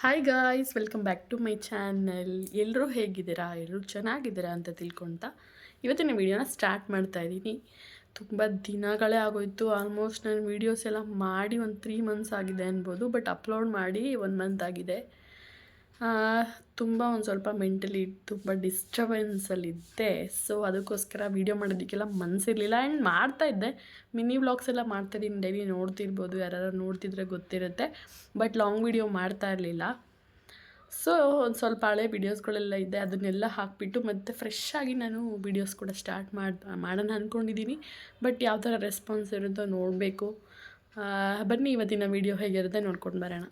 Hi guys, welcome back to my channel. ಎಲ್ಲರೂ ಹೇಗಿದ್ದೀರಾ? ಎಲ್ಲರೂ ಚೆನ್ನಾಗಿದ್ದೀರಾ ಅಂತ ತಿಳ್ಕೊಳ್ತಾ ಇವತ್ತಿನ ವೀಡಿಯೋನ ಸ್ಟಾರ್ಟ್ ಮಾಡ್ತಾ ಇದ್ದೀನಿ. ತುಂಬ ದಿನಗಳೇ ಆಗೋಯಿತು. ಆಲ್ಮೋಸ್ಟ್ ನಾನು ವೀಡಿಯೋಸ್ ಎಲ್ಲ ಮಾಡಿ ಒಂದು 3 ಮಂತ್ಸ್ ಆಗಿದೆ ಅನ್ಬೋದು, ಬಟ್ ಅಪ್ಲೋಡ್ ಮಾಡಿ 1 ಮಂತ್ ಆಗಿದೆ. ತುಂಬ ಒಂದು ಸ್ವಲ್ಪ ಮೆಂಟಲಿ ತುಂಬ ಡಿಸ್ಟರ್ಬೆನ್ಸಲ್ಲಿದ್ದೆ. ಸೊ ಅದಕ್ಕೋಸ್ಕರ ವೀಡಿಯೋ ಮಾಡೋದಕ್ಕೆಲ್ಲ ಮನಸ್ಸಿರಲಿಲ್ಲ. ಆ್ಯಂಡ್ ಮಾಡ್ತಾಯಿದ್ದೆ, ಮಿನಿ ವ್ಲಾಗ್ಸ್ ಎಲ್ಲ ಮಾಡ್ತಾಯಿದ್ದೀನಿ. ಡೈಲಿ ನೋಡ್ತಿರ್ಬೋದು, ಯಾರು ನೋಡ್ತಿದ್ರೆ ಗೊತ್ತಿರುತ್ತೆ. ಬಟ್ ಲಾಂಗ್ ವೀಡಿಯೋ ಮಾಡ್ತಾ ಇರಲಿಲ್ಲ. ಸೊ ಒಂದು ಸ್ವಲ್ಪ ಹಳೆ ವೀಡಿಯೋಸ್ಗಳೆಲ್ಲ ಇದೆ, ಅದನ್ನೆಲ್ಲ ಹಾಕಿಬಿಟ್ಟು ಮತ್ತು ಫ್ರೆಶ್ಶಾಗಿ ನಾನು ವೀಡಿಯೋಸ್ ಕೂಡ ಸ್ಟಾರ್ಟ್ ಮಾಡೋಣ ಅಂದ್ಕೊಂಡಿದ್ದೀನಿ. ಬಟ್ ಯಾವ ಥರ ರೆಸ್ಪಾನ್ಸ್ ಇರುತ್ತೋ ನೋಡಬೇಕು. ಬನ್ನಿ ಇವತ್ತಿನ ವೀಡಿಯೋ ಹೇಗಿರುತ್ತೆ ನೋಡ್ಕೊಂಡು ಬರೋಣ.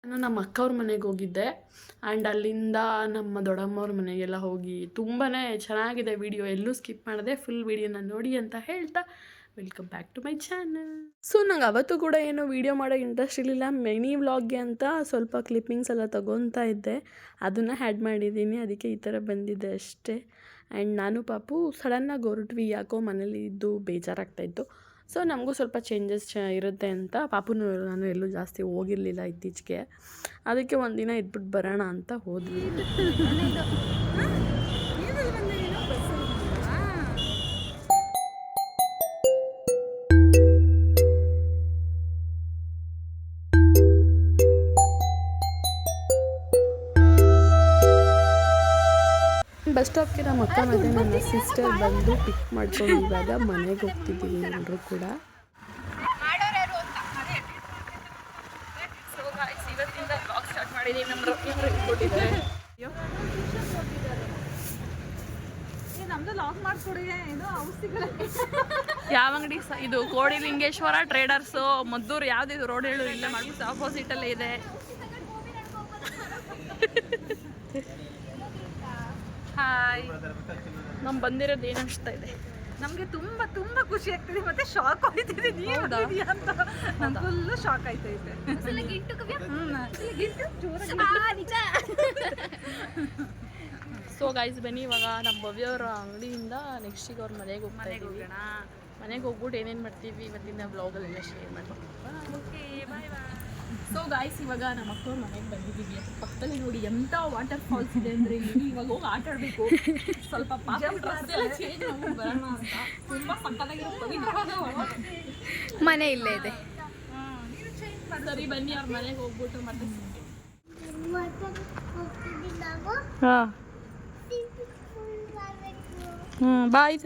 ನಾನು ನಮ್ಮ ಅಕ್ಕವ್ರ ಮನೆಗೆ ಹೋಗಿದ್ದೆ. ಆ್ಯಂಡ್ ಅಲ್ಲಿಂದ ನಮ್ಮ ದೊಡ್ಡಮ್ಮವ್ರ ಮನೆಗೆಲ್ಲ ಹೋಗಿ ತುಂಬಾ ಚೆನ್ನಾಗಿದೆ ವೀಡಿಯೋ. ಎಲ್ಲೂ ಸ್ಕಿಪ್ ಮಾಡಿದೆ, ಫುಲ್ ವೀಡಿಯೋನ ನೋಡಿ ಅಂತ ಹೇಳ್ತಾ welcome back to my channel. So ನಂಗೆ ಅವತ್ತು ಕೂಡ ಏನೋ ವೀಡಿಯೋ ಮಾಡೋ ಇಂಟ್ರೆಸ್ಟ್ ಇರಲಿಲ್ಲ. ಮಿನಿ ವ್ಲಾಗ್ಗೆ ಅಂತ ಸ್ವಲ್ಪ ಕ್ಲಿಪ್ಪಿಂಗ್ಸ್ ಎಲ್ಲ ತೊಗೊತಾ ಇದ್ದೆ, ಅದನ್ನು ಆ್ಯಡ್ ಮಾಡಿದ್ದೀನಿ. ಅದಕ್ಕೆ ಈ ಥರ ಬಂದಿದೆ ಅಷ್ಟೇ. ಆ್ಯಂಡ್ ನಾನು ಪಾಪು ಸಡನ್ನಾಗಿ ಹೊರಟ್ವಿ, ಯಾಕೋ ಮನೇಲಿ ಇದ್ದು ಬೇಜಾರಾಗ್ತಾಯಿತ್ತು. ಸೊ ನಮಗೂ ಸ್ವಲ್ಪ ಚೇಂಜಸ್ ಇರುತ್ತೆ ಅಂತ ಪಾಪುನು ನಾನು ಎಲ್ಲೂ ಜಾಸ್ತಿ ಹೋಗಿರಲಿಲ್ಲ ಇತ್ತೀಚೆಗೆ. ಅದಕ್ಕೆ ಒಂದಿನ ಇದ್ಬಿಟ್ಟು ಬರೋಣ ಅಂತ ಹೋದ್ವಿ. ಬಸ್ ಸ್ಟಾಪ್ಗೆ ನಮ್ಮ ಅಕ್ಕ ಮತ್ತು ನನ್ನ ಸಿಸ್ಟರ್ ಬಂದು ಪಿಕ್ ಮಾಡ್ಕೊಂಡು ಇವಾಗ ಮನೆಗೆ ಹೋಗ್ತಿದ್ದೀವಿ ಎಲ್ಲರೂ ಕೂಡ. ಯಾವ ಅಂಗಡಿ ಇದು? ಕೋಡಿಲಿಂಗೇಶ್ವರ ಟ್ರೇಡರ್ಸು, ಮದ್ದೂರು. ಯಾವ್ದಿದು ರೋಡ್ ಹೇಳು? ಇಲ್ಲ ಮಾಡ್ಬಿಟ್ಟು ಆಪೋಸಿಟಲ್ಲೇ ಇದೆ. ಹಾಯ್, ನಮ್ಗೆ ಬಂದಿರೋದು ಏನು ಅನಿಸ್ತಾ ಇದೆ? ನಮಗೆ ತುಂಬ ತುಂಬ ಖುಷಿ ಆಗ್ತಿದೆ, ಮತ್ತೆ ಶಾಕ್ ಆಯ್ತಿದೆ. ನೀವು ಅಂತ ನಂಗೆ ಫುಲ್ಲು ಶಾಕ್ ಆಯ್ತೈತೆ. ಸೊ ಗೈಸ್ ಬನ್ನಿ, ಇವಾಗ ನಮ್ಮ ಭವ್ಯವ್ರ ಅಂಗಡಿಯಿಂದ ನೆಕ್ಸ್ಟಿಗೆ ಅವ್ರ ಮನೆಗೆ ಹೋಗೋಣ. ಮನೆಗೆ ಹೋಗ್ಬಿಟ್ಟು ಏನೇನು ಮಾಡ್ತೀವಿ ಇವತ್ತಿನ ವ್ಲಾಗಲ್ಲೆಲ್ಲ ಶೇರ್ ಮಾಡ್ತೀವಿ. ಓಕೆ, ಬಾಯ್ ಬಾಯ್. ಸೊ ಗಾಯ್ಸ್, ಇವಾಗ ನಮ್ಮ ಅಕ್ಕವ್ರ ಮನೆಗೆ ಬಂದಿದ್ದೀವಿ. ಪಕ್ಕದಲ್ಲಿ ನೋಡಿ ಎಂಥ ವಾಟರ್ ಫಾಲ್ಸ್ ಇದೆ ಅಂದರೆ, ಇಲ್ಲಿ ಇವಾಗ ಹೋಗಿ ಆಟ ಆಡಬೇಕು. ಸ್ವಲ್ಪ ಚೇಂಜ್ ಮಾಡ್ಕೊಂಡು ಬರೋಣ ಅಂತ. ತುಂಬ ಸಕ್ಕತ್ತಾಗಿರೋ ಪವಿತ್ರವಾದ ಮನೆ ಇಲ್ಲೇ ಇದೆ. ಸರಿ ಬನ್ನಿ, ಅವ್ರ ಮನೆಗೆ ಹೋಗ್ಬಿಟ್ಟು ಮತ್ತೆ ಬಾಯ್.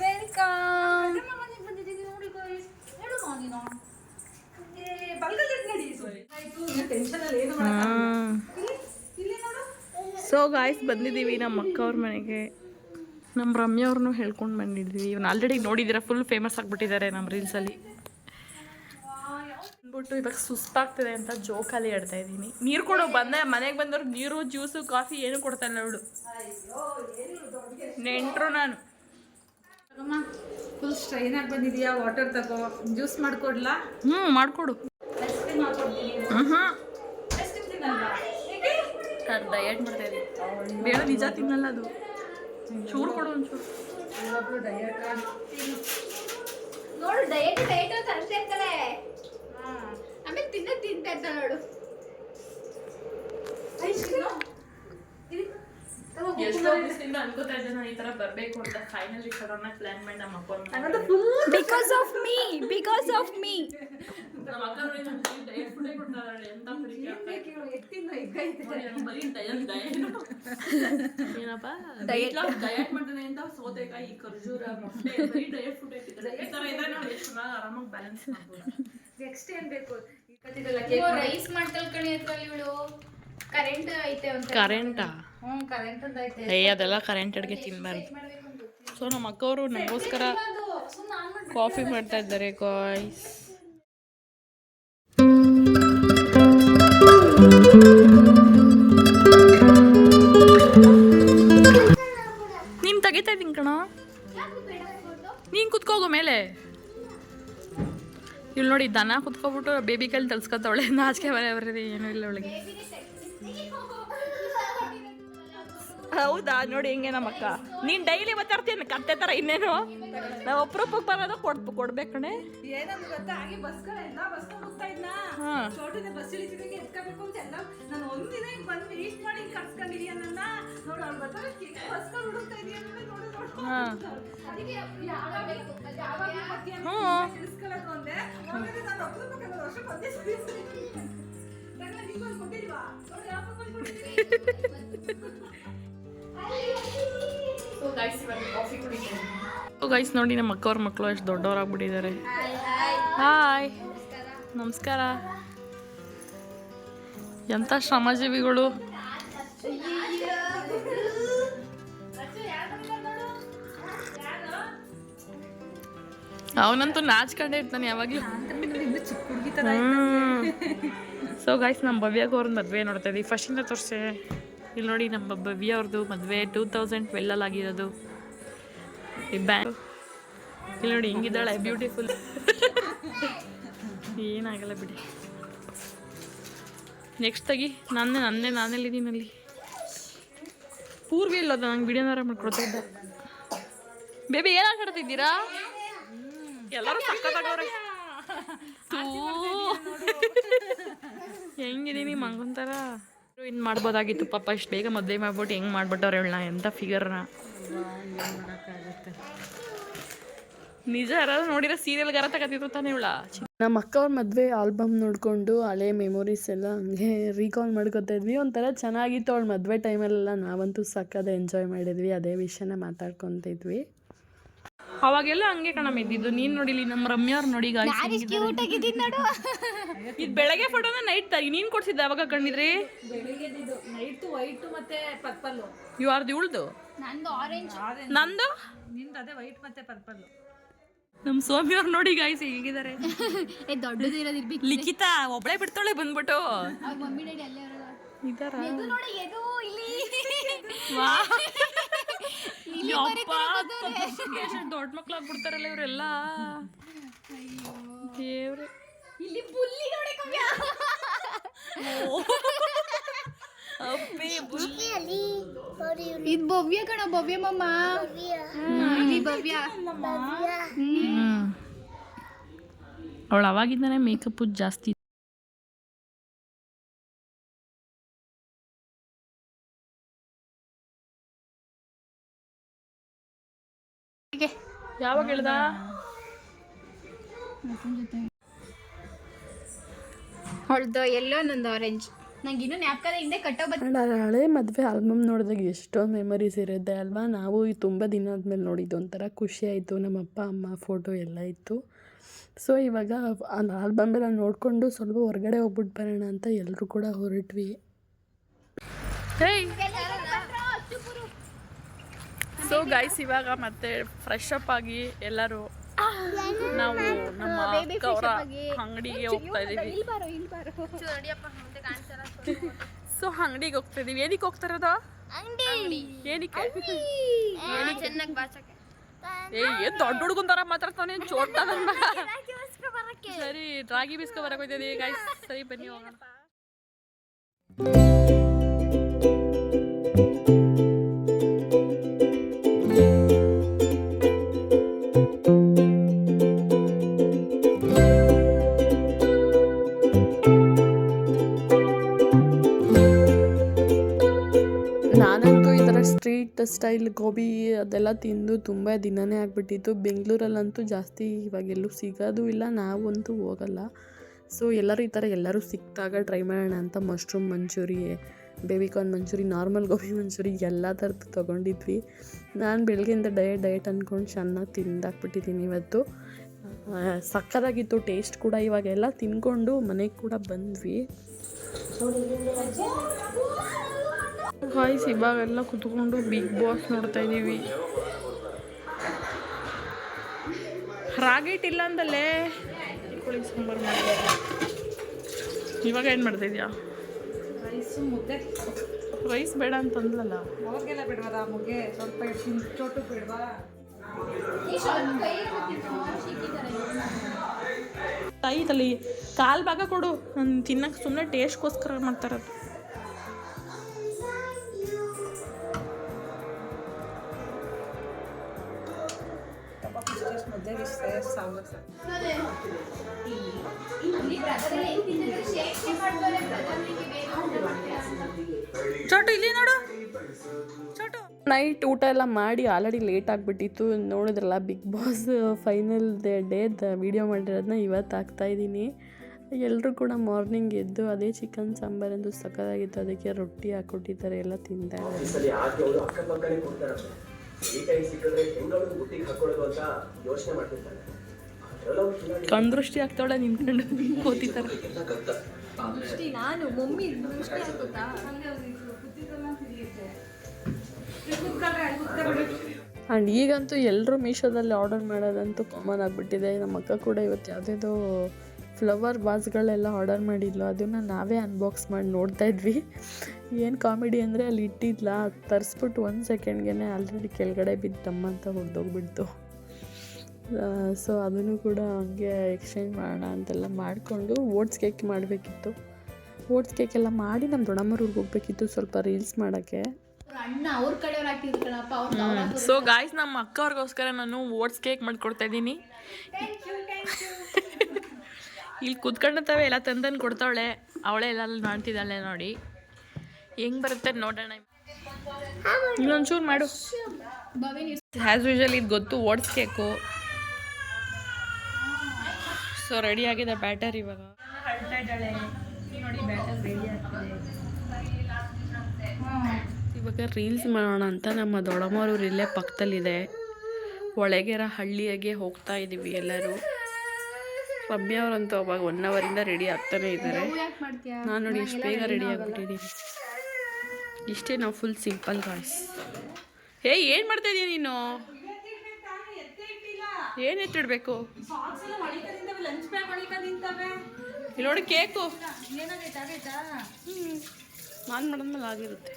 ವೆಲ್ಕಮ್. ಸೊ ಗಾಯ್ಸ್ ಬಂದಿದ್ದೀವಿ ನಮ್ಮ ಅಕ್ಕವ್ರ ಮನೆಗೆ. ನಮ್ಮ ರಮ್ಯವ್ರನ್ನೂ ಹೇಳ್ಕೊಂಡು ಬಂದಿದ್ವಿ. ಇವನು ಆಲ್ರೆಡಿ ನೋಡಿದ್ದೀರಾ, ಫುಲ್ ಫೇಮಸ್ ಆಗಿಬಿಟ್ಟಿದ್ದಾರೆ ನಮ್ಮ ರೀಲ್ಸಲ್ಲಿ. ಅಂದ್ಬಿಟ್ಟು ಇವಾಗ ಸುಸ್ತಾಗ್ತದೆ ಅಂತ ಜೋಕಾಲಿ ಆಡ್ತಾ ಇದ್ದೀನಿ. ನೀರು ಕೊಡು ಬಂದೆ, ಮನೆಗೆ ಬಂದವ್ರಿಗೆ ನೀರು, ಜ್ಯೂಸು, ಕಾಫಿ ಏನು ಕೊಡ್ತಾ ಇಲ್ಲ ಅವಳು. ನೆಂಟ್ರು ನಾನು. ಫುಲ್ ಸ್ಟ್ರೈನ್ ಆಗಿ ಬಂದಿದ್ಯಾ? ವಾಟರ್ ತಗೋ, ಜ್ಯೂಸ್ ಮಾಡ್ಕೊಡ್ಲಾ? ಮಾಡಿಕೊಡು. ಡಯಟ್ ಮಾಡ್ತಾ ಇದ್ದೀನಿ. ಬೇಡ, ನಿಜ ತಿನ್ನಲ್ಲ ಅದು. ಚೂರು ಕೊಡು ಒಂಚೂರು. ನೋಡು, ಡಯಟ್ ಡಯಟ್ ಅಂತ ಅಷ್ಟೇ ಇರ್ತಾಳೆ. ಆಮೇಲೆ ತಿಂತಾ ಇರ್ತಾಳೆ ನೋಡು. ಎಷ್ಟೋ ದಿವಸದಿಂದ ಅನ್ಕೋತಾ ಇದ್ದೆ ನಾನು ಈ ತರ ಬರ್ಬೇಕು ಅಂತ. ಫೈನಲಿ ಸಡನ್ ಆಗಿ ಪ್ಲಾನ್ ಮಾಡಿ ನಮ್ಮ ಅಕ್ಕ ಬಿಕಾಸ್ ಆಫ್ ಮೀ ನಮ್ಮ ಅಕ್ಕ ಡಯಟ್ ಫುಡ್ ಕೊಡ್ತಾಳೆ. ಎಂತ ಏನಪ್ಪ ಡಯಟ್ ಮಾಡ್ತಾನೆ ಅಂತ ಸೌತೆಕಾಯಿ, ಖರ್ಜೂರ, ಮೊಟ್ಟೆ, ಬರೀ ಡಯಟ್ ಫುಡ್ ಇಟ್ಟಿದ್ದಾರೆ. ಈ ತರ ಇದ್ರೆ ನಾವು ಎಷ್ಟು ಆರಾಮಾಗಿ ಬ್ಯಾಲೆನ್ಸ್ ಮಾಡ್ಬೋದು. ನೆಕ್ಸ್ಟ್ ಏನ್ ಬೇಕು? ರೈಸ್ ಮಾಡ್ತಾಳೆ ಕಣಿ ಹತ್ರ ಇವಳು. ಕರೆಂಟ್ ಐತೆ ಅಂತ. ಕರೆಂಟಾ? ಕರೆಂಟ್ ಒಂದು ಐತೆ. ಅದೆಲ್ಲ ಕರೆಂಟ್ ಅಡುಗೆ ತಿನ್ನಬಾರ್ದು. ಸೊ ನಮ್ಮ ಅಕ್ಕವರು ನಮಗೋಸ್ಕರ ಕಾಫಿ ಮಾಡ್ತಾ ಇದ್ದಾರೆ ಗಾಯ್ಸ್. ನೀನು ತೆಗಿತಾ ಇದ್ದೀನಿ ಕಣ, ನೀನು ಕುತ್ಕೋಗೋ ಮೇಲೆ. ಇಲ್ಲಿ ನೋಡಿ, ದನ ಕುತ್ಕೊಬಿಟ್ಟು ಬೇಬಿ ಕೈಲಿ ತಲ್ಸ್ಕೊತಾವಳೆ. ನಾಚಿಕೆ ಬರೋದು ಏನೂ ಇಲ್ಲ ಅವಳಿಗೆ. ಹೌದಾ? ನೋಡಿ ಹೆಂಗೆ ನಮ್ಮ ಅಕ್ಕ. ನೀನು ಡೈಲಿ ಮಾತಾಡ್ತೀನಿ ಕತ್ತೆ ಥರ. ಇನ್ನೇನು ನಾವು ಅಪರೂಪಕ್ಕೆ ಬರೋದು ಕೊಡ್ಬೇಕು ಕಣೆ. ಏನಂತ ಗೊತ್ತಾ, ಹಾಗೆ ಬಸ್ಗಳೆಲ್ಲ ಬಸ್ಕೊಂಡು ಹೋಗ್ತಾ ಇದ್ನಾ, ಚೋಟುನ ಬಸ್ ಇಳಿತಿದಂಗೆ ಎತ್ಕೋಬೇಕು ಅಂತ ಎಲ್ಲ ನಾನು ಒಂದಿನ ಹಿಂಗ್ ಬಂದು ವೇಸ್ಟ್ ಮಾಡಿ ಹಿಂಗ್ ಕರ್ಸ್ಕೊಂಡಿದೀಯ ನನ್ನ ನೋಡು ಅವ್ಳು ಬರ್ತಾರೆ ಬಸ್ಕೊಂಡು ಹುಡುಕ್ತಾ ಇದೀಯ ನೋಡು ಅದಕ್ಕೆ ಯಾವಾಗ ಇಳಿಸ್ಕೊಳ್ಳೋದು ಅಂದೆ ಆಮೇಲೆ ನಾನು ಒಬ್ಬರು ವರ್ಷ ಒಂದೇ ಸರಿ ನೀವು ಕೊಟ್ಟಿಲ್ವಾ ನೋಡಿ ಯಾವ ಗೈಸ್ ನೋಡಿ ನಮ್ಮ ಅಕ್ಕವ್ರ ಮಕ್ಕಳು ಎಷ್ಟು ದೊಡ್ಡವರಾಗ್ಬಿಟ್ಟಿದ್ದಾರೆ. ಹಾಯ್ ನಮಸ್ಕಾರ. ಎಂಥ ಶ್ರಮಜೀವಿಗಳು. ಅವನಂತೂ ನಾಚ್ಕೊಂಡೇ ಇರ್ತಾನೆ ಯಾವಾಗಲೂ. ಸೊ ಗೈಸ್ ನಮ್ಮ ಭವ್ಯಾಗ ಅವ್ರದ್ದು ಮದುವೆ ನೋಡ್ತಾ ಇದ್ದೀವಿ. ಫಸ್ಟಿಂದ ತೋರಿಸೆ. ಇಲ್ಲಿ ನೋಡಿ ನಮ್ಮ ಭವ್ಯ ಅವ್ರದ್ದು ಮದುವೆ 2012 ಆಗಿರೋದು. ಈ ಬ್ಯಾಂಕ್ ಇಲ್ಲಿ ನೋಡಿ ಹಿಂಗಿದ್ದಾಳೆ ಬ್ಯೂಟಿಫುಲ್. ಏನಾಗಲ್ಲ ಬಿಡಿ. ನೆಕ್ಸ್ಟ್ ತೆಗಿ. ನಾನೆಲ್ಲಿದ್ದೀನಿ ಅಲ್ಲಿ. ಪೂರ್ವಿ ಇಲ್ಲದ ನಂಗೆ ವಿಡಿಯೋನಾರ ಮಾಡ್ಕೊಡ್ತಾ ಇದ್ದ. ಬೇಬಿ ಏನಾಗ ಆಡ್ತಿದ್ದೀರಾ? ಎಲ್ಲರೂ ಸಕ್ಕತ್ತಾಗವ್ರೆ. ಹೆಂಗಿದೀನಿ ಮಂಗೊಂತಾರ. ಇನ್ನು ಮಾಡ್ಬೋದಾಗಿತ್ತು ಪಾಪ. ಇಷ್ಟು ಬೇಗ ಮದುವೆ ಮಾಡ್ಬಿಟ್ಟು ಹೆಂಗೆ ಮಾಡ್ಬಿಟ್ಟವ್ರು ಹೇಳ. ಎಂಥ ಫಿಗರ್ನ. ನಿಜ ಯಾರಾದ್ರೂ ನೋಡಿರೋ ಸೀರಿಯಲ್ಗಾರ ತಗೋತಿದ್ರು ತಾನೇ ಇವಳ. ನಮ್ಮ ಅಕ್ಕವ್ರ ಮದುವೆ ಆಲ್ಬಮ್ ನೋಡಿಕೊಂಡು ಹಳೆ ಮೆಮೊರೀಸ್ ಎಲ್ಲ ಹಂಗೆ ರೀಕಾಲ್ ಮಾಡ್ಕೊತಾ ಇದ್ವಿ. ಒಂಥರ ಚೆನ್ನಾಗಿತ್ತು ಅವಳ ಮದುವೆ ಟೈಮಲ್ಲೆಲ್ಲ. ನಾವಂತೂ ಸಕ್ಕದ ಎಂಜಾಯ್ ಮಾಡಿದ್ವಿ. ಅದೇ ವಿಷಯನ ಮಾತಾಡ್ಕೊತಿದ್ವಿ. ಅವಾಗೆಲ್ಲ ಹಂಗೆ ಕಣಮ್ಮ ಇದ್ದಿದ್ದು. ನೀನು ನೋಡಿಲಿ ನಮ್ಮ ರಮ್ಯವ್ರು ನೋಡಿ. ಇದು ಬೆಳಗ್ಗೆ ಫೋಟೋನ ನೈಟ್ ತಾಗಿ ನೀನು ಕೊಡ್ಸಿದ್ದೆ. ಅವಾಗ ಕಂಡಿದ್ರಿ ನೈಟ್ ವೈಟ್ ಮತ್ತೆ ಪರ್ಪಲ್. ಯು ಆರ್ ದಿ ಉಳ್ದು. ನಂದು ಆರೆಂಜ್. ನಂದು ನಿಂದು ಅದೇ ವೈಟ್ ಮತ್ತೆ ಪರ್ಪಲ್. ನಮ್ಮ ಸ್ವಾಮಿಯವ್ರು ನೋಡಿ ಗಾಯ್ಸ್ ಹೇಗಿದ್ದಾರೆ. ದೊಡ್ಡದು ಇರೋದಿರ್ಬೇಕು. ಲಿಖಿತಾ ಒಬ್ಳೆ ಬಿಡ್ತಾಳೆ ಬಂದ್ಬಿಟ್ಟು. ಮಮ್ಮಿ ಡ್ಯಾಡಿ ಅಲ್ಲೇ ಇದಾರ ನೋಡಿ ಎದು ಇಲ್ಲಿ ದೊಡ್ಡ ಮಕ್ಳಾಗ್ಬಿಡ್ತಾರಲ್ಲ ಇವರೆಲ್ಲ. ದೇವ್ರೆ ಇಲ್ಲಿ ಬುಲ್ಲಿ ನೋಡಿ ಕವ್ಯ. ಇದು ಭವ್ಯ ಕಣ. ಭವ್ಯ ಮಮ್ಮ. ಭವ್ಯ ಅವಳು ಅವಾಗಿಂದಾನೆ ಮೇಕಪ್ ಜಾಸ್ತಿ. ಯಾವಾಗ ಹೇಳ್ದ? ಹೊಳ್ದು ಎಲ್ಲೋ ನಂದು ಆರೆಂಜ್. ನಂಗೆ ಇನ್ನೂ ಜ್ಞಾಪಕದ ಹಿಂದೆ ಕಟ್ಟೋ ಹಳೆ ಮದುವೆ ಆಲ್ಬಮ್ ನೋಡಿದಾಗ ಎಷ್ಟೊಂದು ಮೆಮರೀಸ್ ಇರುತ್ತೆ ಅಲ್ವಾ. ನಾವು ತುಂಬ ದಿನ ಆದಮೇಲೆ ನೋಡಿದ್ದು ಒಂಥರ ಖುಷಿ ಆಯಿತು. ನಮ್ಮ ಅಪ್ಪ ಅಮ್ಮ ಫೋಟೋ ಎಲ್ಲ ಇತ್ತು. ಸೊ ಇವಾಗ ಆ ಆಲ್ಬಮ್ ಎಲ್ಲ ನೋಡಿಕೊಂಡು ಸ್ವಲ್ಪ ಹೊರಗಡೆ ಹೋಗ್ಬಿಟ್ಟು ಬರೋಣ ಅಂತ ಎಲ್ಲರೂ ಕೂಡ ಹೊರಟ್ವಿ. ಸೊ ಗೈಸ್ ಇವಾಗ ಮತ್ತೆ ಫ್ರೆಶ್ ಅಪ್ ಆಗಿ ಎಲ್ಲರೂ ನಾವು ನಮ್ಮ ಅಕ್ಕವರ ಅಂಗಡಿಗೆ ಹೋಗ್ತಾ ಇದೀವಿ. ಸೊ ಅಂಗಡಿಗೆ ಹೋಗ್ತಾ ಇದೀವಿ. ಏನಕ್ಕೆ ಹೋಗ್ತಾ ಇರೋದು? ಏನಕ್ಕೆ? ಏನ್ ದೊಡ್ಡ ಹುಡುಗನ್ ತರ ಮಾತಾಡ್ತಾನೆ. ಚೋಟ ಸರಿ ರಾಗಿ ಬಿಸ್ಕೊ ಬರಕ್ ಹೋಗ್ತಿದೀವಿ ಗೈಸ್. ಸರಿ ಬನ್ನಿ ಹೋಗೋಣ. ನಾನಂತೂ ಈ ಥರ ಸ್ಟ್ರೀಟ್ ಸ್ಟೈಲ್ ಗೋಬಿ ಅದೆಲ್ಲ ತಿಂದು ತುಂಬ ದಿನವೇ ಆಗಿಬಿಟ್ಟಿತ್ತು. ಬೆಂಗಳೂರಲ್ಲಂತೂ ಜಾಸ್ತಿ ಇವಾಗೆಲ್ಲೂ ಸಿಗೋದು ಇಲ್ಲ. ನಾವಂತೂ ಹೋಗಲ್ಲ. ಸೊ ಎಲ್ಲರೂ ಈ ಥರ ಎಲ್ಲರೂ ಸಿಕ್ಕಿದಾಗ ಟ್ರೈ ಮಾಡೋಣ ಅಂತ mushroom Manchurian, baby corn Manchurian, normal gobi Manchurian ಎಲ್ಲ ಥರದ್ದು ತೊಗೊಂಡಿದ್ವಿ. ನಾನು ಬೆಳಗ್ಗೆಯಿಂದ ಡಯಟ್ ಅಂದ್ಕೊಂಡು ಚೆನ್ನಾಗಿ ತಿಂದಾಕ್ಬಿಟ್ಟಿದ್ದೀನಿ ಇವತ್ತು. ಸಕ್ಕತ್ತಾಗಿತ್ತು ಟೇಸ್ಟ್ ಕೂಡ. ಇವಾಗೆಲ್ಲ ತಿನ್ಕೊಂಡು ಮನೆಗೆ ಕೂಡ ಬಂದ್ವಿ. ಗಾಯ್ಸ್ ಇವಾಗೆಲ್ಲ ಕುತ್ಕೊಂಡು ಬಿಗ್ ಬಾಸ್ ನೋಡ್ತಾ ಇದ್ದೀವಿ. ರಾಗಿಟ್ ಇಲ್ಲ ಅಂದಲ್ಲೇ ಕೋಳಿ ಸಾಂಬಾರು ಮಾಡಿ. ಇವಾಗ ಏನು ಮಾಡ್ತಾ ಇದೆಯಾ? ರೈಸು ಮುದ್ದೆ. ರೈಸ್ ಬೇಡ ಅಂತಂದ್ಲಲ್ಲ. ಅವ್ರಿಗೆಲ್ಲ ಬಿಡ್ವಾ ಮುಗ್ಗೆ? ಸ್ವಲ್ಪ ಇಡ್ತೀನಿ. ಚೋಟು ಬಿಡ್ವಾ? ತಾಯಿತಲ್ಲಿ ಕಾಲು ಭಾಗ ಕೊಡು. ನಾನು ತಿನ್ನಕ್ಕೆ ಸುಮ್ಮನೆ ಟೇಸ್ಟ್ಗೋಸ್ಕರ ಮಾಡ್ತಾರದು. ಮುದ್ದೆ ಸಾಂಬಾರು. ಇಲ್ಲಿ ಬ್ರದರ್ ಏನು ತಿಂದಿದ್ರು ಶೇಕ್ ಇಲ್ಲಿ ನೋಡು ಚೋಟು. ನೈಟ್ ಊಟ ಎಲ್ಲ ಮಾಡಿ ಆಲ್ರೆಡಿ ಲೇಟ್ ಆಗಿಬಿಟ್ಟಿತ್ತು. ನೋಡಿದ್ರಲ್ಲ ಬಿಗ್ ಬಾಸ್ ಫೈನಲ್ ಡೇದ ವೀಡಿಯೋ ಮಾಡಿರೋದನ್ನ ಇವತ್ತು ಹಾಕ್ತಾಯಿದ್ದೀನಿ. ಎಲ್ಲರೂ ಕೂಡ ಮಾರ್ನಿಂಗ್ ಎದ್ದು ಅದೇ ಚಿಕನ್ ಸಾಂಬಾರಂದು ಸಕ್ಕತ್ತಾಗಿತ್ತು. ಅದಕ್ಕೆ ರೊಟ್ಟಿ ಹಾಕ್ಕೊಟ್ಟಿದ್ದಾರೆ, ಎಲ್ಲ ತಿಂತಾ ಕಣ್ದೃಷ್ಟಿ ಆಗ್ತಾಳೆ ನಿಂತ್ಕೊಂಡು ಕೂತಿದ್ದಾರೆ. ನಾನು ಮಮ್ಮಿ ಆ್ಯಂಡ್ ಈಗಂತೂ ಎಲ್ಲರೂ ಮೀಶೋದಲ್ಲಿ ಆರ್ಡರ್ ಮಾಡೋದಂತೂ ಕಾಮನ್ ಆಗಿಬಿಟ್ಟಿದೆ. ನಮ್ಮ ಅಕ್ಕ ಕೂಡ ಇವತ್ತು ಯಾವುದೇದೋ ಫ್ಲವರ್ ವಾಸ್ಗಳೆಲ್ಲ ಆರ್ಡರ್ ಮಾಡಿದ್ಲು, ಅದನ್ನು ನಾವೇ ಅನ್ಬಾಕ್ಸ್ ಮಾಡಿ ನೋಡ್ತಾ ಇದ್ವಿ. ಏನು ಕಾಮಿಡಿ ಅಂದರೆ ಅಲ್ಲಿ ಇಟ್ಟಿದ್ಲ, ತರಿಸ್ಬಿಟ್ಟು 1 ಸೆಕೆಂಡ್ಗೆ ಆಲ್ರೆಡಿ ಕೆಳಗಡೆ ಬಿದ್ದಮ್ಮ ಅಂತ ಹೊಡೆದೋಗ್ಬಿಡ್ತು. ಸೊ ಅದನ್ನು ಕೂಡ ಹಂಗೆ ಎಕ್ಸ್ಚೇಂಜ್ ಮಾಡೋಣ ಅಂತೆಲ್ಲ ಮಾಡಿಕೊಂಡು ಓಟ್ಸ್ ಕೇಕ್ ಮಾಡಬೇಕಿತ್ತು. ಓಟ್ಸ್ ಕೇಕೆಲ್ಲ ಮಾಡಿ ನಮ್ಮ ದೊಡ್ಡಮ್ಮವ್ರಿಗೆ ಹೋಗ್ಬೇಕಿತ್ತು ಸ್ವಲ್ಪ ರೀಲ್ಸ್ ಮಾಡೋಕ್ಕೆ. ಅಣ್ಣ ಅವ್ರ ಕಡೆಯವ್ರು ಹಾಕಿದ್ರಪ್ಪ ಅವ್ರು. ಸೊ ಗಾಯ್ಸ್, ನಮ್ಮ ಅಕ್ಕ ಅವ್ರಿಗೋಸ್ಕರ ನಾನು ಓಟ್ಸ್ ಕೇಕ್ ಮಾಡ್ಕೊಡ್ತಾ ಇದ್ದೀನಿ. ಇಲ್ಲಿ ಕುತ್ಕೊಂಡತ್ತವೆ ಎಲ್ಲ ತಂದು ಕೊಡ್ತಾವಳೆ, ಅವಳೇ ಎಲ್ಲ ಮಾಡ್ತಿದ್ದಾಳೆ ನೋಡಿ. ಹೆಂಗೆ ಬರುತ್ತೆ ನೋಡೋಣ. ಇನ್ನೊಂಚೂರು ಮಾಡು. ಆ್ಯಸ್ ಯೂಶುವಲ್ ಇದು ಗೊತ್ತು ಓಟ್ಸ್ ಕೇಕು. ಸೊ ರೆಡಿ ಆಗಿದೆ ಬ್ಯಾಟರ್. ಇವಾಗ ಹಳ್ತಾ ಇದ್ದಾಳೆ ನೋಡಿ, ಬ್ಯಾಟರ್ ರೆಡಿ ಆಗ್ತಿದೆ. ಇವಾಗ ರೀಲ್ಸ್ ಮಾಡೋಣ ಅಂತ ನಮ್ಮ ದೊಡ್ಡಮ್ಮವ್ರು ಇಲ್ಲೇ ಪಕ್ಕದಲ್ಲಿದೆ. ಒಳಗೆರ ಹಳ್ಳಿಯಾಗೆ ಹೋಗ್ತಾ ಇದ್ದೀವಿ ಎಲ್ಲರೂ. ರಮ್ಯಾ ಅವರಂತೂ ಅವಾಗ 1 ಅವರಿಂದ ರೆಡಿ ಆಗ್ತಾನೆ ಇದ್ದಾರೆ. ನಾನು ನೋಡಿ ಎಷ್ಟು ಬೇಗ ರೆಡಿ ಆಗಿಬಿಟ್ಟಿದ್ದೀನಿ. ಇಷ್ಟೇ ನಾವು ಫುಲ್ ಸಿಂಪಲ್ ಗಾಯ್ಸ್. ಏನು ಮಾಡ್ತಾ ಇದೀಯ ನೀನು? ಏನು ಎತ್ತಿಡ್ಬೇಕು? ಇಲ್ಲಿ ನೋಡಿ ಕೇಕು ನಾನು ಮಾಡಿದ್ಮೇಲೆ ಆಗಿರುತ್ತೆ.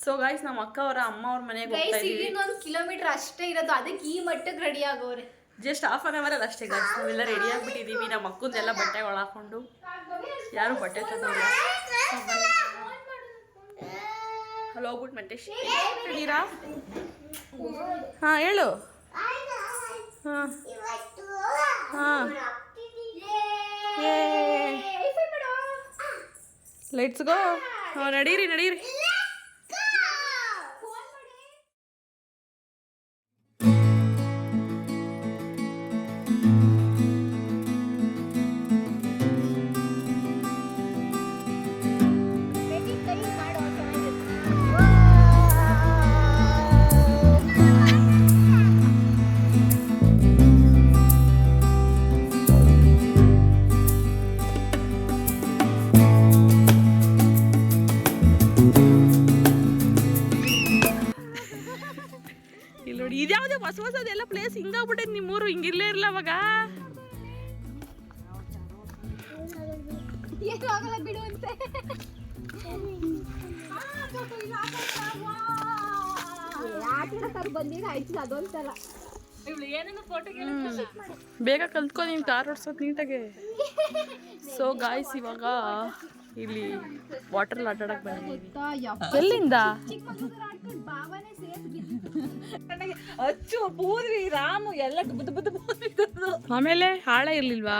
ಸೊ ಗಾಯ್ಸ್, ನಮ್ಮ ಅಕ್ಕ ಅವರ ಅಮ್ಮ ಅವ್ರ ಮನೆಗೆ ಹೋಗ್ತಾ ಇದೀವಿ. 1 ಕಿಲೋಮೀಟರ್ ಅಷ್ಟೇ ಇರೋದು, ಅದಕ್ಕೆ ಈ ಮಟ್ಟಕ್ಕೆ ರೆಡಿ ಆಗೋರೆ. ಜಸ್ಟ್ ಹಾಫ್ ಆನ್ ಅವರ್ ಅಲ್ಲಿ ಅಷ್ಟೇ ಗಾಯ್ಸ್. ನಾವೆಲ್ಲ ರೆಡಿ ಆಗಿಬಿಟ್ಟಿದ್ದೀವಿ. ನಮ್ಮ ಅಕ್ಕಂದೆಲ್ಲ ಬಟ್ಟೆ ಒಳಾಕೊಂಡು, ಯಾರು ಬಟ್ಟೆ ತಗೊಂಡಿಲ್ಲ. ಹಲೋ ಹೋಗ್ಬಿಟ್ಟು ಮಂಟೇಶ್ ರೆಡಿರಾ? ಹಾಂ ಹೇಳು. ಹಾಂ ಹಾಂ ಲೆಟ್ಸ್ ಗೋ. ಹಾಂ ನಡೀರಿ ನಡೀರಿ. ಇಲ್ಲಿ ನೋಡಿ, ಇದ್ಯಾವುದೇ ಹೊಸ ಹೊಸದೆಲ್ಲ ಪ್ಲೇಸ್ ಹಿಂಗಾಗ್ಬಿಟ್ಟೈತೆ. ನಿಮ್ಮೂರು ಹಿಂಗಿರ್ಲೇ ಇರಲ್ಲ ಅವಾಗ. ಬಿಡುವಂತೆ ಬಂದಿದ್ರೆ ಆಯ್ತು ಅದೊಂದ್ಸಲ. ಬೇಗ ಕಲ್ತ್ಕೊ ನೀನು ಕಾರ್ ಓಡಿಸೋದು ನೀಟಾಗೆ. ಸೊ ಗಾಯ್ಸ್, ಇವಾಗ ಇಲ್ಲಿ ವಾಟರ್ ಆಟ ಆಡಕ್ಕೆ ಬಂದಿದ್ದೀವಿ. ಎಲ್ಲಿಂದ? ಅಚ್ಚು ಪೂರ್ವಿ ರಾಮು ಎಲ್ಲ ಆಮೇಲೆ ಹಾಳ ಇರ್ಲಿಲ್ವಾ?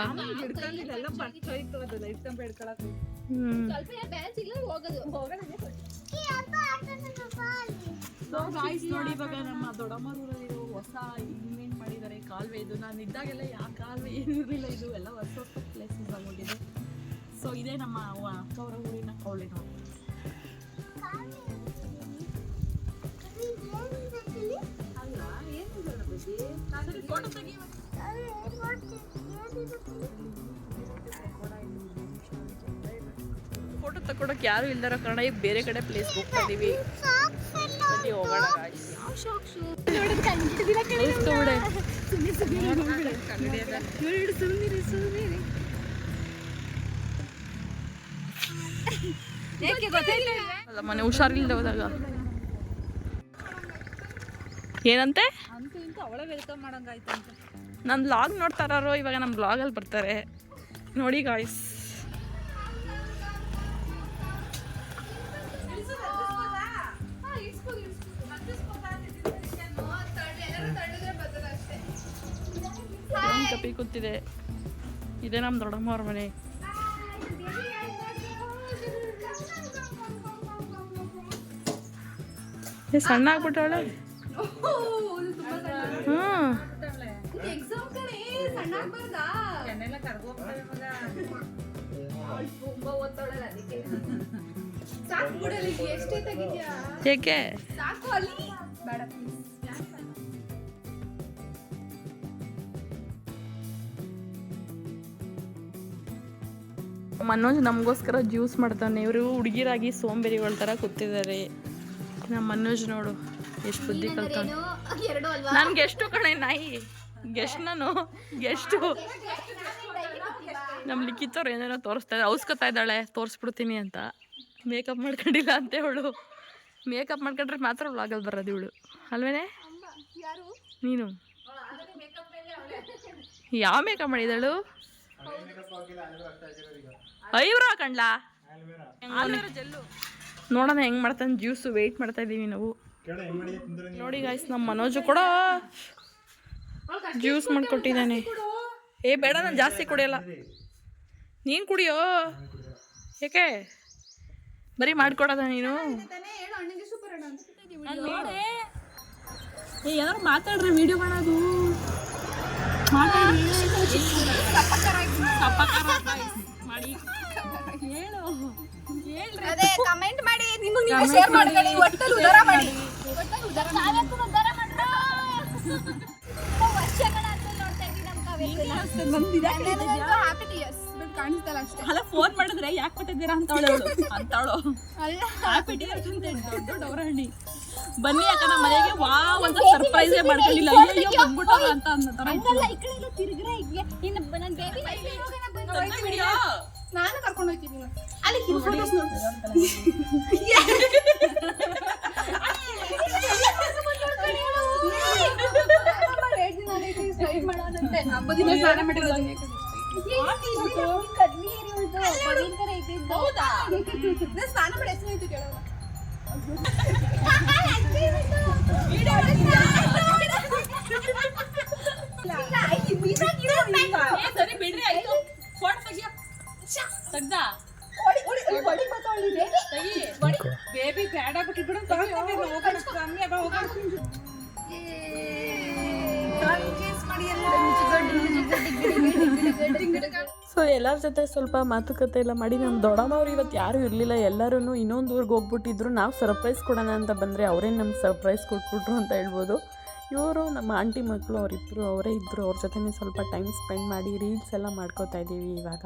ನೋಡಿ, ಇವಾಗ ನಮ್ಮ ದೊಡ್ಡಮ್ಮೂರಲ್ಲಿರೋ ಹೊಸ ಇನ್ವೆಂಟ್ ಮಾಡಿದ್ದಾರೆ ಕಾಲುವೆ. ಇದು ನಾನು ಇದ್ದಾಗೆಲ್ಲ ಯಾವ ಕಾಲುವೆ ಏನು ಇರಲಿಲ್ಲ. ಇದು ಎಲ್ಲ ಹೊಸ ಹೊಸ ಪ್ಲೇಸಸ್ ಆಗೋಗಿದೆ. ಸೊ ಇದೇ ನಮ್ಮ ಅಕ್ಕ ಅವರ ಊರಿನ ಕಾಲುವೆ ನೋಡಿ. ಫೋಟೋ ತಗೊಳಕ್ಕೆ ಯಾರು ಇಲ್ದಾರೋ ಕಾರಣ ಈಗ ಬೇರೆ ಕಡೆ ಪ್ಲೇಸ್ ಹೋಗ್ತಾ ಇದೀವಿ. ಹೋಗೋಣ ಮನೆ ಹುಷಾರಿಲ್ದ ಹೋದಾಗ ಏನಂತೆ ನನ್ನ ಬ್ಲಾಗ್ ನೋಡ್ತಾರೋ ಇವಾಗ ನಮ್ಮ ಬ್ಲಾಗಲ್ಲಿ ಬರ್ತಾರೆ ನೋಡಿ ಗಾಯ್ಸ್. ಕಪ್ಪಿ ಕೂತಿದೆ. ಇದೇ ನಮ್ಮ ದೊಡ್ಡಮ್ಮವ್ರ ಮನೆ. ಸಣ್ಣ ಆಗ್ಬಿಟ್ಟವಳೆ. ಹ್ಮ್ ಎಕ್ಸಾಮ್ ಕಣೆ ಸಣ್ಣ ಆಗ್ಬಾರ್ದಾ ತುಂಬಾ ಓದ್ತಾಳಲ್ಲ ಅದಕ್ಕೆ ಸಾಕು ಬಿಡಲಿ ಎಷ್ಟೇ ತೆಗಿದ್ಯಾ ಏಕೆ ಸಾಕು ಅಲ್ಲಿ ಬೇಡ ಪ್ಲೀಸ್ ಮನೋಜ್ ನಮಗೋಸ್ಕರ ಜ್ಯೂಸ್ ಮಾಡ್ತಾನೆ. ಇವರು ಹುಡುಗಿರಾಗಿ ಸೋಂಬೇರಿಗಳ ಥರ ಕೂತಿದ್ದಾರೆ. ನಮ್ಮ ಮನೋಜ್ ನೋಡು ಎಷ್ಟು ಬುದ್ಧಿ ಕಲ್ತಾನೆ. ಎರಡು ಅಲ್ವಾ ನನ್ಗೆ ಎಷ್ಟು ಕಣೆ ನಾಯಿ ಗೆಸ್ಟ್ ನಾನು ಗೆಸ್ಟು. ನಮ್ಮ ಲಿಖಿತವ್ರು ಏನೇನೋ ತೋರಿಸ್ತಾ ಇದ್ದಾರೆ. ಔಸ್ಕೊತಾ ಇದ್ದಾಳೆ ತೋರಿಸ್ಬಿಡ್ತೀನಿ ಅಂತ. ಮೇಕಪ್ ಮಾಡ್ಕೊಂಡಿಲ್ಲ ಅಂತ ಇವಳು. ಮೇಕಪ್ ಮಾಡ್ಕೊಂಡ್ರೆ ಮಾತ್ರ ವ್ಲಾಗಲ್ಲಿ ಬರೋದು ಇವಳು ಅಲ್ವೇನೆ. ನೀನು ಯಾವ ಮೇಕಪ್ ಮಾಡಿದಳು? ಐಬ್ರೋ ಹಾಕೊಂಡ್ಲಾ? ನೋಡೋಣ ಹೆಂಗ್ ಮಾಡ್ತಾನೆ ಜ್ಯೂಸು. ವೆಯ್ಟ್ ಮಾಡ್ತಾ ಇದೀವಿ ನಾವು. ನೋಡಿ ಗಾಯ್ಸ್ ನಮ್ಮ ಮನೋಜು ಕೂಡ ಜ್ಯೂಸ್ ಮಾಡ್ಕೊಟ್ಟಿದ್ದಾನೆ. ಏ ಬೇಡ ನಾನು ಜಾಸ್ತಿ ಕುಡಿಯಲ್ಲ. ನೀನು ಕುಡಿಯೋ. ಯಾಕೆ ಬರೀ ಮಾಡ್ಕೊಡೋದ ನೀನು? ಏನಾದ್ರು ಮಾತಾಡ್ರಿ ವಿಡಿಯೋ ಮಾಡೋದು. ಮಾಡಿ ಹೇಳು. ಅದೇ ಕಮೆಂಟ್ ಮಾಡಿ ನಿಮಗೆ ಶೇರ್ ಮಾಡ್ಕೊಳ್ಳಿ. ಒಟ್ಟಲ್ಲಿ ಉದಾರ ಮಾಡಿ. ಉದ್ಧಾರ ಮಾಡ್ರ ವರ್ಷಗಳಾದ್ಮೇಲೆ ನೋಡ್ತಾ ಇದ್ದೀವಿ ನಮ್ಮ ಕಾವ್ಯ. ಹ್ಯಾಪಿ ಟಿಯರ್ಸ್ ಬಟ್ ಕಾಣಿಸ್ತಲ್ಲ ಅಷ್ಟೇ. ಅಲ್ಲ ಫೋನ್ ಮಾಡಿದ್ರೆ ಯಾಕೆ ಕೊಟ್ಟಿದ್ದೀರಾ ಅಂತವಳು ಹ್ಯಾಪಿ ಟಿಯರ್ಸ್ ಅಂತ ದೊಡ್ಡ ಡೌರಹಳ್ಳಿ. ಬನ್ನಿ ಅಕ್ಕ ನಮ್ಮ ಮನೆಗೆ ವಾವ್ ಅಂತ ಸರ್ಪ್ರೈಸೇ ಮಾಡ್ಕೊಂಡಿಲ್ಲ. ಅಯ್ಯೋ ಬಂದ್ಬಿಟ್ಟಲ್ಲ ಅಂತ ಅನ್ನೋ ಹಂಗಲ್ಲ ಈ ಕಡೆ ಎಲ್ಲ ತಿರುಗ್ರೆ ಹೀಗೆ ಇನ್ನು ನನ್ನ ಬೇಬಿ ವಿಡಿಯೋ ನಾನು ಕರ್ಕೊಂಡು ಹೋಗ್ತೀನಿ ಅಲ್ಲಿ ಫೋಟೋಸ್ ನೋಡಿ. ಹಬ್ಬದ ದಿನ ಸ್ನಾನ ಮಾಡಿರೋದು. ಕಡ್ಲಿ ಏರಿ ಉಳ್ದು ಬರೀನ್ ಥರ ಇದ್ದಿದ್ದು. ಹೌದಾ ಸ್ನಾನ ಮಾಡಿ ಹೆಸರು ಇತ್ತು ಕೇಳೋ ಸರಿ ಬಿಡ್ರಿ ಆಯ್ತು. ಫೋಟೋ ತೆಗಿಯ ತೆಗ್ದಾ ಬೇಬಿ ಬೇಡ ಬಿಟ್ಬಿಡು. ಸೊ ಎಲ್ಲರ ಜೊತೆ ಸ್ವಲ್ಪ ಮಾತುಕತೆ ಎಲ್ಲ ಮಾಡಿ ನಮ್ಮ ದೊಡ್ಡಮ್ಮವ್ರು ಇವತ್ತು ಯಾರೂ ಇರಲಿಲ್ಲ. ಎಲ್ಲರೂ ಇನ್ನೊಂದು ಊರಿಗೆ ಹೋಗ್ಬಿಟ್ಟಿದ್ರು. ನಾವು ಸರ್ಪ್ರೈಸ್ ಕೊಡೋಣ ಅಂತ ಬಂದರೆ ಅವರೇ ನಮ್ಗೆ ಸರ್ಪ್ರೈಸ್ ಕೊಟ್ಬಿಟ್ರು ಅಂತ ಹೇಳ್ಬೋದು. ಇವರು ನಮ್ಮ ಆಂಟಿ ಮಕ್ಕಳು ಅವರಿಬ್ಬರು ಅವರೇ ಇದ್ದರು. ಅವ್ರ ಜೊತೆ ಸ್ವಲ್ಪ ಟೈಮ್ ಸ್ಪೆಂಡ್ ಮಾಡಿ ರೀಲ್ಸ್ ಎಲ್ಲ ಮಾಡ್ಕೋತಾ ಇದ್ದೀವಿ ಇವಾಗ.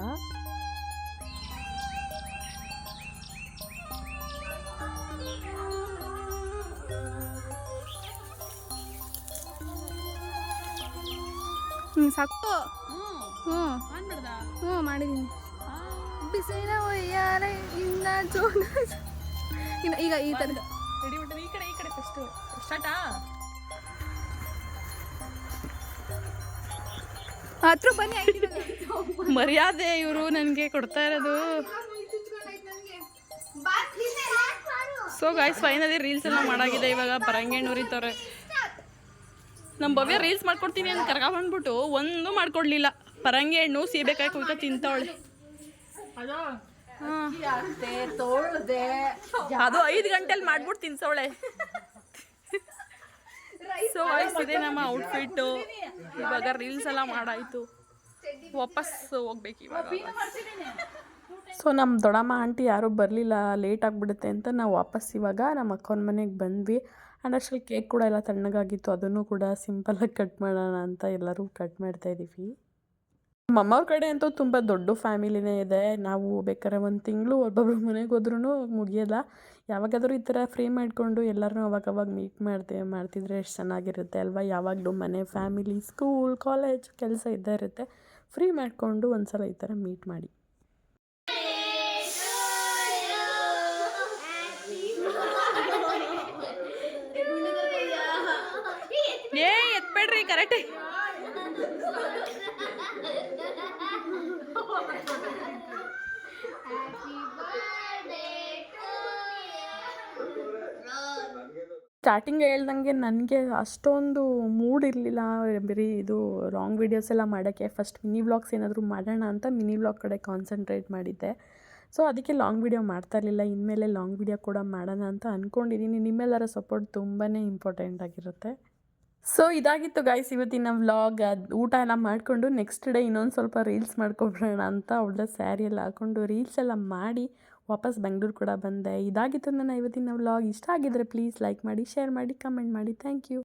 ಸಾಕು. ಹ್ಞೂ ಮಾಡಿದ್ದೀನಿ. ಬಿಸಿನ ಒಯ್ಯಾಲೆ ಇನ್ನ ಜೋನ ಈಗ ಈ ಥರ ಈ ಕಡೆ ಫಸ್ಟು ಸ್ಟಾರ್ಟಾ. ಹತ್ರ ಬನ್ನಿ. ಮರ್ಯಾದೆ ಇವರು ನನಗೆ ಕೊಡ್ತಾ ಇರೋದು. ಸೊ ಗಾಯ್ಸ್ ಫೈನಲಿ ರೀಲ್ಸ್ ಎಲ್ಲ ಮಾಡಾಗಿದೆ. ಇವಾಗ ಪರಂಗೇಣ್ ಉರಿತವ್ರೆ. ನಮ್ಮ ಭವ್ಯ ರೀಲ್ಸ್ ಮಾಡ್ಕೊಡ್ತೀನಿ ಅಂತ ಕರ್ಕೊಂಡ್ಬಂದ್ಬಿಟ್ಟು ಒಂದು ಮಾಡ್ಕೊಡ್ಲಿಲ್ಲ. ಪರಂಗಿ ಹಣ್ಣು ಸೀಬೆಕಾಯಿ ಕುಯ್ಕೊ ತಿಂತವಳೆ. ಅದು 5 ಗಂಟೆಲಿ ಮಾಡ್ಬಿಟ್ಟು ತಿನ್ಸವಳೆ. ಸೊ ವಾಯ್ಸ್ ಇದೆ ನಮ್ಮ ಔಟ್ಫಿಟ್ಟು. ಇವಾಗ ರೀಲ್ಸ್ ಎಲ್ಲ ಮಾಡಾಯಿತು. ವಾಪಸ್ ಹೋಗ್ಬೇಕು ಇವಾಗ. ಸೊ ನಮ್ಮ ದೊಡ್ಡಮ್ಮ ಆಂಟಿ ಯಾರೂ ಬರಲಿಲ್ಲ, ಲೇಟ್ ಆಗಿಬಿಡುತ್ತೆ ಅಂತ ನಾವು ವಾಪಸ್ ಇವಾಗ ನಮ್ಮ ಅಕ್ಕನ ಮನೆಗೆ ಬಂದ್ವಿ. ಆ್ಯಂಡ್ ಅಷ್ಟರಲ್ಲಿ ಕೇಕ್ ಕೂಡ ಎಲ್ಲ ತಣ್ಣಗಾಗಿತ್ತು. ಅದನ್ನು ಕೂಡ ಸಿಂಪಲಾಗಿ ಕಟ್ ಮಾಡೋಣ ಅಂತ ಎಲ್ಲರೂ ಕಟ್ ಮಾಡ್ತಾಯಿದ್ದೀವಿ. ನಮ್ಮಮ್ಮವ್ರ ಕಡೆ ಅಂತೂ ತುಂಬ ದೊಡ್ಡ ಫ್ಯಾಮಿಲಿನೇ ಇದೆ. ನಾವು ಬೇಕಾದ್ರೆ 1 ತಿಂಗಳು ಒಬ್ಬೊಬ್ರು ಮನೆಗೆ ಹೋದ್ರೂ ಮುಗಿಯೋಲ್ಲ. ಯಾವಾಗಾದರೂ ಈ ಥರ ಫ್ರೀ ಮಾಡಿಕೊಂಡು ಎಲ್ಲರೂ ಅವಾಗವಾಗ ಮೀಟ್ ಮಾಡ್ತಿದ್ರೆ ಎಷ್ಟು ಚೆನ್ನಾಗಿರುತ್ತೆ ಅಲ್ವಾ. ಯಾವಾಗಲೂ ಮನೆ, ಫ್ಯಾಮಿಲಿ, ಸ್ಕೂಲ್, ಕಾಲೇಜ್ ಕೆಲಸ ಇದ್ದೇ ಇರುತ್ತೆ. ಫ್ರೀ ಮಾಡಿಕೊಂಡು ಒಂದು ಸಲ ಈ ಥರ ಮೀಟ್ ಮಾಡಿ. ಎತ್ಬೇಡ್ರಿ ಕರೆಕ್ಟ್. ಸ್ಟಾರ್ಟಿಂಗ್ ಹೇಳ್ದಂಗೆ ನನಗೆ ಅಷ್ಟೊಂದು ಮೂಡ್ ಇರಲಿಲ್ಲ ಬರೀ ಇದು ರಾಂಗ್ ವೀಡಿಯೋಸ್ ಎಲ್ಲ ಮಾಡೋಕ್ಕೆ. ಫಸ್ಟ್ ಮಿನಿ ವ್ಲಾಗ್ಸ್ ಏನಾದರೂ ಮಾಡೋಣ ಅಂತ ಮಿನಿ ವ್ಲಾಗ್ ಕಡೆ ಕಾನ್ಸಂಟ್ರೇಟ್ ಮಾಡಿದ್ದೆ. ಸೊ ಅದಕ್ಕೆ ಲಾಂಗ್ ವೀಡಿಯೋ ಮಾಡ್ತಾ ಇರಲಿಲ್ಲ. ಇನ್ಮೇಲೆ ಲಾಂಗ್ ವೀಡಿಯೋ ಕೂಡ ಮಾಡೋಣ ಅಂತ ಅಂದ್ಕೊಂಡಿದ್ದೀನಿ. ನಿಮ್ಮೆಲ್ಲರ ಸಪೋರ್ಟ್ ತುಂಬಾ ಇಂಪಾರ್ಟೆಂಟ್ ಆಗಿರುತ್ತೆ. ಸೊ ಇದಾಗಿತ್ತು ಗೈಸ್ ಇವತ್ತಿನ ವ್ಲಾಗ್. ಊಟ ಎಲ್ಲ ಮಾಡಿಕೊಂಡು ನೆಕ್ಸ್ಟ್ ಡೇ ಇನ್ನೊಂದು ಸ್ವಲ್ಪ ರೀಲ್ಸ್ ಮಾಡ್ಕೊಬಿಡೋಣ ಅಂತ ಒಳ್ಳೆ ಸ್ಯಾರಿ ಎಲ್ಲ ಹಾಕ್ಕೊಂಡು ರೀಲ್ಸ್ ಎಲ್ಲ ಮಾಡಿ ವಾಪಸ್ ಬೆಂಗಳೂರು ಕೂಡ ಬಂದೆ. ಇದಾಗಿತ್ತು ನನ್ನ ಇವತ್ತಿನ ವ್ಲಾಗ್. ಇಷ್ಟ ಆಗಿದ್ದರೆ ಪ್ಲೀಸ್ ಲೈಕ್ ಮಾಡಿ, ಶೇರ್ ಮಾಡಿ, ಕಮೆಂಟ್ ಮಾಡಿ. Thank you.